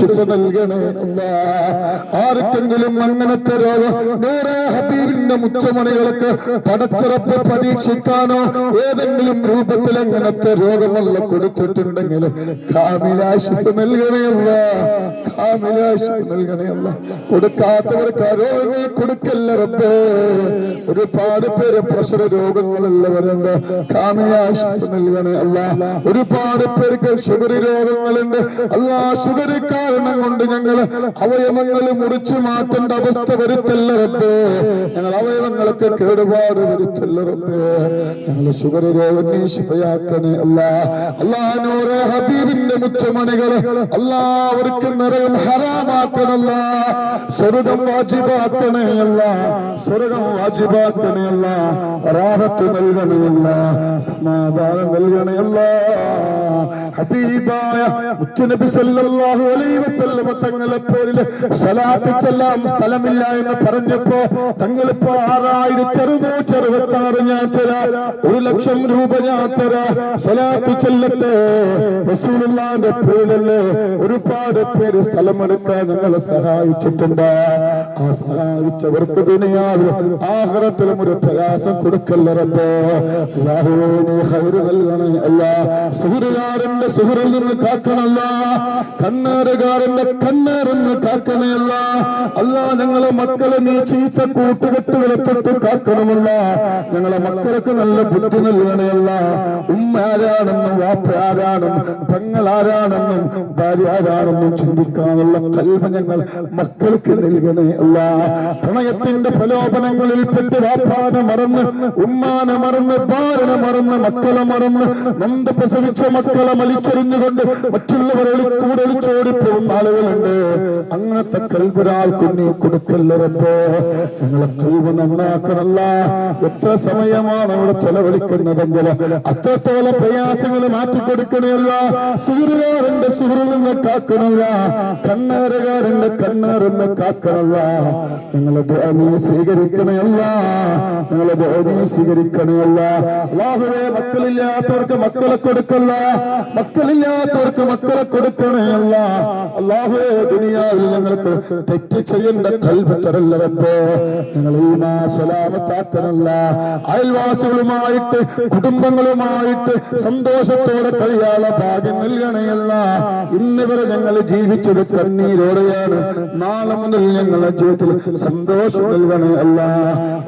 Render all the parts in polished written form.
ശിഫ നൽകണേ അല്ലാ. ആർക്കെങ്കിലും അങ്ങനത്തെ രോഗം നൂറെ ഹബീബിന്റെ മുച്ചമണികൾക്ക് പടച്ചിറപ്പ് പരീക്ഷിക്കാനോ ഏതെങ്കിലും രൂപത്തിൽ അങ്ങനത്തെ രോഗമല്ല കൊടുത്തിട്ടുണ്ടെങ്കിൽ കാമിലായ ശിഫ നൽകണേ അല്ലാ. കാമിലായ ശിഫ നൽകണേ അല്ലാ. കൊടുക്കാത്തവർക്ക് ആ രോഗങ്ങൾ കൊടുക്കല്ല റബ്ബേ. ഒരുപാട് പേര് പ്രഷർ രോഗങ്ങളുള്ളവരുണ്ട്, കാമിലായ ശിഫ നൽകണേ അല്ലാ. ഒരുപാട് പേർക്ക് ഷുഗർ രോഗങ്ങളുണ്ട് അല്ലാ. ഷുഗർ കാരണം കൊണ്ട് ഞങ്ങൾ അവയവങ്ങൾ മുറിച്ചു മാറ്റേണ്ട അവസ്ഥ വരുത്തല്ല റബ്ബേ. ഞങ്ങൾ അവയവങ്ങൾക്ക് കേടുപാട് വരുത്തല്ല റബ്ബേ. ഞങ്ങൾ ഷുഗർ രോഗം നീ ശിഫയാക്കണേ അല്ലാ. അല്ലാഹുവേ ഹബീബിന്റെ മുച്ചമണികള് അല്ലാ അവർക്ക് നരകം ഹറാമാക്കണല്ല. സ്വർഗം വാജിബാക്കണേ അല്ലാ. സ്വർഗം വാജിബാക്കണേ അല്ലാ. റാഹത്ത് നൽകണേ അല്ലാ. സമാധാനം നൽകണേ അല്ലാ. ഹബീബായ മുത്തുനബി സല്ലല്ലാഹു അലൈഹി വസല്ലം തങ്ങളെ പോലെ സ്വലാത്ത് ചൊല്ലാൻ സ്ഥലമില്ല എന്ന് പറഞ്ഞപ്പോ തങ്ങളിപ്പോ 6066 ഞാൻ തരാം, 1,00,000 രൂപ ഞാൻ തരാം, സ്വലാത്ത് ചൊല്ലട്ടെ. റസൂലുള്ളാഹിന്റെ പേരിലല്ലേ ഒരുപാട് പേര് സ്ഥലമെടുക്കാൻ ഞങ്ങളെ സഹായിച്ചിട്ടുണ്ട്. ആ സഹായിച്ചവർക്ക് ദുനിയാവിലും ആഖിറത്തിലും ഒരു പ്രയാസം കൊടുക്കല്ല റബ്ബേ. അല്ലാഹുവേ നീ ഖൈർ നൽകണേ അല്ലാ. സുഹൃത്തുകാരന്റെ സുഹൃത്തിൽ നിന്ന് കാക്കണല്ല, കണ്ണേറുകാരന്റെ കണ്ണേറിൽ നിന്ന് കാക്കണയല്ല അല്ലാ. ഞങ്ങളെ മക്കളെ നീ ചീത്ത കൂട്ടുകെട്ടുകളെ തൊട്ട് കാക്കണമല്ല. ഞങ്ങളെ മക്കൾക്ക് നല്ല ബുദ്ധി നൽകണയല്ല. ഉമ്മ ആരാണെന്നും വാപ്പ ആരാണെന്നും പെങ്ങൾ ആരാണെന്നും ഭാര്യ ആരാണെന്നും ചിന്തിക്കാനുള്ള കൽവ് ഞങ്ങൾ മക്കൾക്ക് നൽകണേ അല്ല. പ്രണയത്തിന്റെ പ്രലോഭനങ്ങളിൽ പെട്ട് വാപ്പാനെ മറന്ന് ഉമ്മാനെ മറന്ന് ഭാര്യനെ മറന്ന് മക്കളെ മറന്ന് നൊന്ത് പ്രസവിച്ച മക്കളെ വലിച്ചെറിഞ്ഞുകൊണ്ട് മറ്റുള്ളവരെ കൂടെ ഒളിച്ചോടിപ്പോകുന്ന ആളുകളുണ്ട്. അങ്ങനത്തെ കൽവൊരാൾക്കും നീ കൊടുക്കല്ലറപ്പോ. ഞങ്ങളെ കൽവ് നന്നാക്കണല്ല. എത്ര സമയമാണ് അവിടെ ചെലവഴിക്കുന്നതെങ്കിൽ അത്രത്തോളം പ്രയാസങ്ങൾ മാറ്റിക്കൊടുക്കണമല്ല. സുഹൃത്തുകാരന്റെ സുഹൃത്തുന്ന് കാക്കണല്ല, കണ്ണേറുകാരന്റെ കണ്ണേറെന്ന് കാക്കണല്ല. ഞങ്ങളെ നീ സ്വീകരിക്കണമല്ല. ഞങ്ങളെ നീ സ്വീകരിക്കണമല്ല. അല്ലാഹുവേ മക്കളില്ലാത്തവർക്ക് മക്കളെ കൊടുക്കല്ല, മക്കളില്ലാത്തവർക്ക് മക്കളെ കൊടുക്കണമല്ല. അല്ലാഹുവേ ദുനിയാവിൽ ഞങ്ങൾക്ക് തെറ്റ് ചെയ്യേണ്ട കൽബ് തരല്ല റബ്ബേ. ഞങ്ങൾ ഈമാ സലാമത്താക്കണല്ല. അയൽവാസികളുമായിട്ട് കുടുംബങ്ങളുമായിട്ട് സന്തോഷത്തോടെ കഴിയാനുള്ള ഭാഗ്യം നൽകണയല്ല. ഇന്നുവരെ ഞങ്ങൾ ജീവിച്ചത് കണ്ണീരോടെയാണ്. നാളെ മുതൽ ഞങ്ങളുടെ ജീവിതത്തിൽ സന്തോഷം നൽകണേ അല്ല.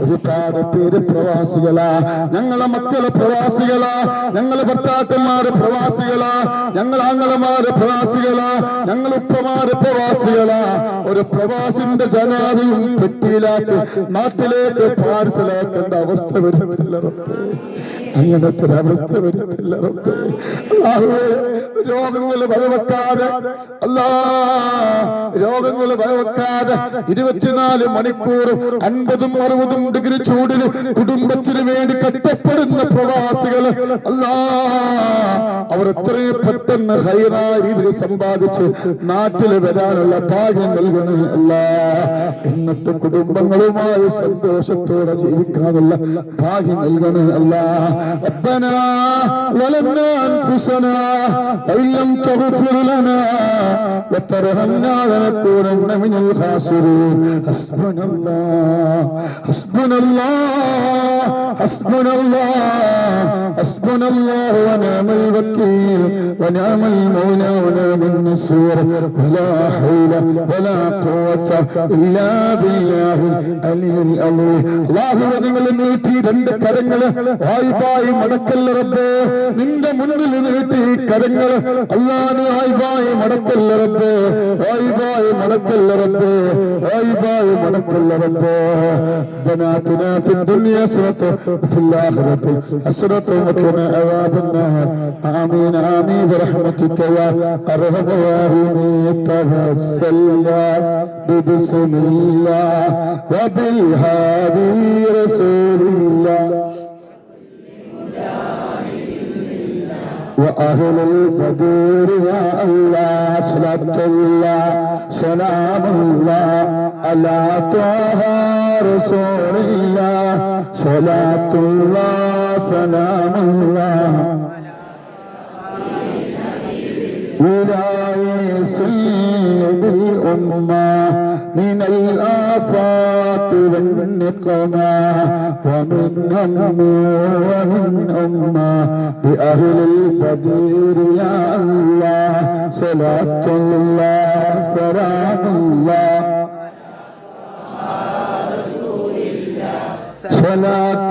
ഒരുപാട് പേര് പ്രവാസികളാ, ഞങ്ങളെ മക്കളെ പ്രവാസികളാ, ഞങ്ങളെ ഭർത്താക്കന്മാര് പ്രവാസികളാ, ഞങ്ങൾ ആങ്ങളമാര് പ്രവാസികളാ, ഞങ്ങൾ ഉപ്പമാര് പ്രവാസികളാ. ഒരു പ്രവാസിന്റെ ജനാതയും പെട്ടിയിലാക്കി നാട്ടിലേക്ക് പാർസലാക്കേണ്ട അവസ്ഥ വരുത്തില്ല റബ്ബേ. അങ്ങനത്തെ ഒരവസ്ഥ വരുത്തില്ല റബ്ബേ. രോഗങ്ങൾ ഭയവെക്കാതെ അല്ലാ, രോഗങ്ങൾ ഭയവെക്കാതെ 24 മണിക്കൂർ 50-60 ഡിഗ്രി ചൂടിൽ കുടുംബത്തിന് വേണ്ടി കഷ്ടപ്പെടുന്ന പ്രവാസികള് അല്ലാ, അവർ എത്രയും പെട്ടെന്ന് ഹൈറായ രീതിയിൽ സമ്പാദിച്ച് നാട്ടിൽ വരാനുള്ള ഭാഗ്യം നൽകണേ അല്ലാ. എന്നിട്ട് കുടുംബങ്ങളുമായി സന്തോഷത്തോടെ ജീവിക്കാനുള്ള ഭാഗ്യം നൽകണേ അല്ലാ. ربنا ظلمنا أنفسنا وإن لم تغفر لنا وترحمنا لنكونن من الخاسرين. حسبنا الله حسبنا الله حسبنا الله حسبنا الله ونعم الوكيل ونعم المولى ونعم النصير ولا حول ولا قوة إلا بالله العلي العظيم. അല്ലാഹുവേ നിങ്ങൾ നീട്ടി രണ്ട് കരങ്ങൾ വായ്പായി മടക്കല്ല റബ്ബേ. നിന്റെ മുന്നിൽ നീട്ടി കരങ്ങൾ അല്ലാഹു വായ്പായി മടക്കല്ല റബ്ബേ. വായ്പായി മടക്കല്ല റബ്ബേ. വായ്പായി മടക്കല്ല റബ്ബേ. ربنا آتنا في الدنيا حسنة وفي الآخرة حسنة وقنا عذاب النار. آمين آمين برحمتك يا أرحم الراحمين. توسلنا بسم الله وبالهادي رسول الله وأهل البدر يا الله. صلاة الله سلام الله على طه رسول الله. صلاة الله سلام الله إلهي صل الأمة من الآفات والنقمة ومن هم ومن أمة بأهل البدير يا الله صلاة الله سلام الله صلاة